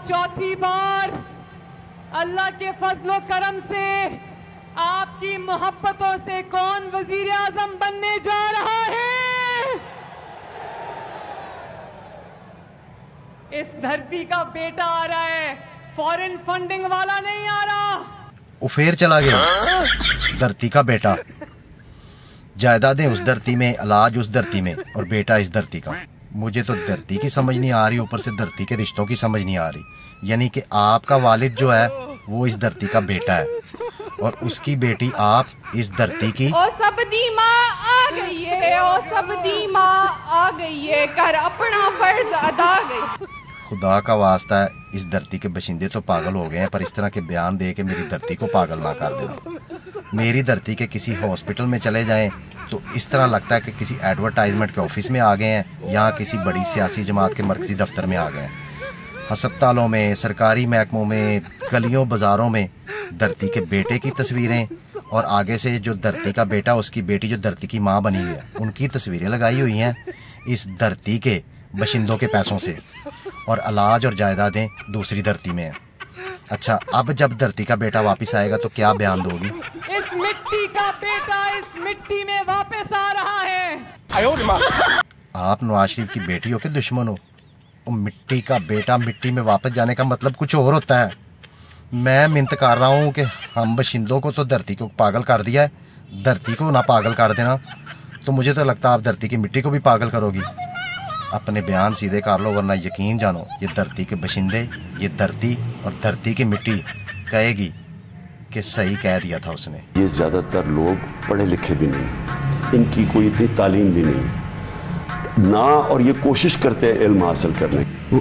चौथी बार अल्लाह के फजलो करम से आपकी मोहब्बतों से कौन वजीर आजम बनने जा रहा है? इस धरती का बेटा आ रहा है, फॉरेन फंडिंग वाला नहीं आ रहा। वो फिर चला गया, धरती का बेटा। जायदादें उस धरती में, इलाज उस धरती में, और बेटा इस धरती का। मुझे तो धरती की समझ नहीं आ रही, ऊपर से धरती के रिश्तों की समझ नहीं आ रही। यानी कि आपका वालिद जो है वो इस धरती का बेटा है, और उसकी बेटी आप इस धरती की। ओ सब दी माँ आ गई है, ओ सब दी माँ आ गई है, कर अपना फर्ज अदा गई। खुदा का वास्ता है, इस धरती के बशिंदे तो पागल हो गए हैं, पर इस तरह के बयान दे के मेरी धरती को पागल ना कर देना। मेरी धरती के किसी हॉस्पिटल में चले जाएं तो इस तरह लगता है कि किसी एडवर्टाइजमेंट के ऑफिस में आ गए हैं, या किसी बड़ी सियासी जमात के मरकजी दफ्तर में आ गए हैं। हस्पतालों में, सरकारी महकमों में, गलियों बाज़ारों में धरती के बेटे की तस्वीरें, और आगे से जो धरती का बेटा, उसकी बेटी जो धरती की माँ बनी हुई है, उनकी तस्वीरें लगाई हुई हैं इस धरती के बशिंदों के पैसों से, और इलाज और जायदादें दूसरी धरती में हैं। अच्छा, अब जब धरती का बेटा वापस आएगा तो क्या बयान दोगी? इस मिट्टी का बेटा इस मिट्टी में वापस आ रहा है। आप नवाज शरीफ की बेटी हो कि दुश्मन हो? मिट्टी का बेटा मिट्टी में वापस जाने का मतलब कुछ और होता है। मैं मिन्नत कर रहा हूँ कि हम बशिंदों को तो धरती को पागल कर दिया है, धरती को ना पागल कर देना। तो मुझे तो लगता है आप धरती की मिट्टी को भी पागल करोगी। अपने बयान सीधे कर लो, वरना यकीन जानो ये धरती के बशिंदे, ये धरती और धरती की मिट्टी कहेगी कि सही कह दिया था उसने। ये ज़्यादातर लोग पढ़े लिखे भी नहीं, इनकी कोई इतनी तालीम भी नहीं ना, और ये कोशिश करते हैं इल्म हासिल करने की।